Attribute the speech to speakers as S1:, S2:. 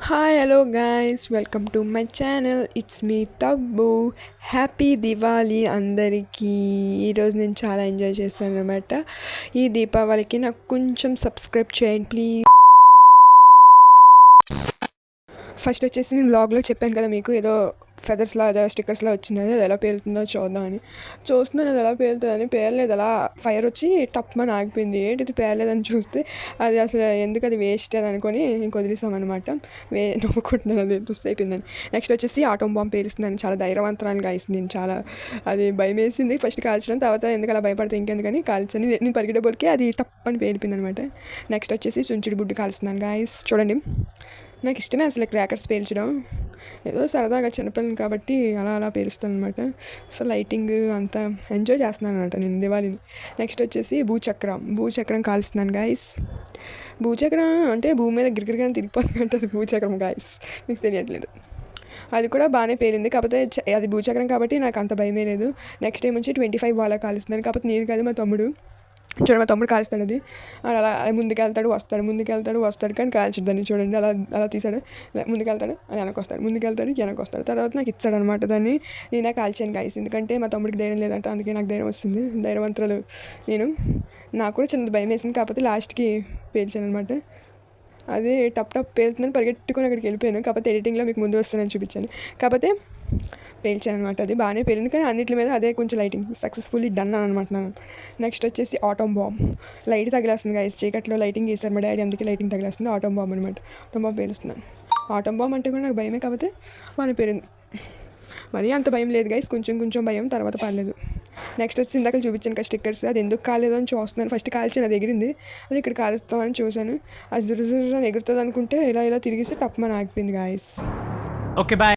S1: Hi hello guys welcome to my channel it's me Tabbu. Happy Diwali అందరికీ. ఈరోజు నేను చాలా ఎంజాయ్ చేశాను అనమాట. ఈ దీపావళికి నాకు కొంచెం సబ్స్క్రైబ్ చేయండి ప్లీజ్. ఫస్ట్ వచ్చేసి నేను వ్లాగ్లో చెప్పాను కదా మీకు, ఏదో ఫెదర్స్లా ఏదో స్టిక్కర్స్లా వచ్చింది, అది ఎలా పేలుతుందో చూద్దామని చూస్తున్నాను. అది ఎలా పేలుతుందని పేర్లేదు, అలా ఫైర్ వచ్చి టప్మని ఆగిపోయింది. ఏంటి ఇది పేర్లేదని చూస్తే అది అసలు ఎందుకు, అది వేస్ట్ అది అనుకొని ఇంక వదిలేసామన్నమాట. నవ్వుకుంటున్నాను, అది తుస్ అయిపోయిందని. నెక్స్ట్ వచ్చేసి ఆటం బాంబ్ పేలుస్తుందని చాలా ధైర్యవంతరాలుగా వేసింది. నేను చాలా అది భయం వేసింది ఫస్ట్ కాల్చడం, తర్వాత ఎందుకు అలా భయపడితే ఇంకెందుకని కాల్చని నేను పరిగెట్టబోలికి అది టప్ అని పేలిపోయింది అనమాట. నెక్స్ట్ వచ్చేసి చుంచుడు బుడ్డు కాల్స్తున్నాను గాయస్, చూడండి. నాకు ఇష్టమే అసలు క్రాకర్స్ పేల్చడం, ఏదో సరదాగా చిన్నపిల్లని కాబట్టి అలా అలా పేలుస్తాను అనమాట. సో లైటింగ్ అంతా ఎంజాయ్ చేస్తున్నాను అనమాట నేను దివాళీని. నెక్స్ట్ వచ్చేసి భూచక్రం కాలుస్తున్నాను గాయస్. భూచక్రం అంటే భూమి మీద గిరిగిరిగా తిరిగిపోతుంది అంటే అది భూచక్రం గాయస్, మీకు తెలియట్లేదు. అది కూడా బాగానే పేలింది, కాకపోతే అది భూచక్రం కాబట్టి నాకు అంత భయమే లేదు. నెక్స్ట్ ఏమొచ్చి 25 వాళ్ళ కాలుస్తున్నాను, కాకపోతే నేను కాదు మా తమ్ముడు. చూడండి, మా తమ్ముడు కాల్స్తాడు. అది అలా ముందుకెళ్తాడు వస్తాడు కానీ కాల్చాడు దాన్ని. చూడండి, అలా అలా తీసాడు, ముందుకెళ్తాడు అని వెనక్కి వస్తాడు. తర్వాత నాకు ఇచ్చాడు అనమాట దాన్ని. నేనే కాల్చాను గాయస్, ఎందుకంటే మా తమ్ముడికి ధైర్యం లేదంట, అందుకే నాకు ధైర్యం వస్తుంది. ధైర్యవంతురాలు నేను. నాకు కూడా చిన్న భయం వేసింది, కాకపోతే లాస్ట్కి పేల్చాను అనమాట. అదే టప్ పేలుతుందని పరిగెట్టుకొని అక్కడికి వెళ్ళిపోయాను, కాకపోతే ఎడిటింగ్లో మీకు ముందు వస్తుందని చూపించాను, కాకపోతే పేల్చాను అనమాట. అది బాగానే పేలింది, కానీ అన్నింటి మీద అదే కొంచెం లైటింగ్ సక్సెస్ఫుల్లీ డన్ అని అనమాట. నెక్స్ట్ వచ్చేసి ఆటం బాంబ్. లైట్ తగిలేస్తుంది గాయస్, చీకట్లో లైటింగ్ వేసారు మా డాడీ, అందుకే లైటింగ్ తగిలేస్తుంది. ఆటం బాంబ్ అనమాట. ఆటం బాంబ్ పేలుస్తున్నాను. ఆటం బాంబ్ అంటే కూడా నాకు భయమే, కాకపోతే బాగానే పేలింది. మరీ అంత భయం లేదు గైస్, కొంచెం భయం, తర్వాత పర్లేదు. నెక్స్ట్ వచ్చి ఇందాక చూపించాను కదా స్టిక్కర్స్, అది ఎందుకు కాలేదు అని చూస్తున్నాను. ఫస్ట్ కాల్చాను, అది ఎగిరింది, అది ఇక్కడ కాలుస్తామని చూశాను. అది జుర్రు ఎగురుతుంది అనుకుంటే ఇలా తిరిగిస్తే టప్మని ఆగిపోయింది గాయస్.
S2: Okay bye.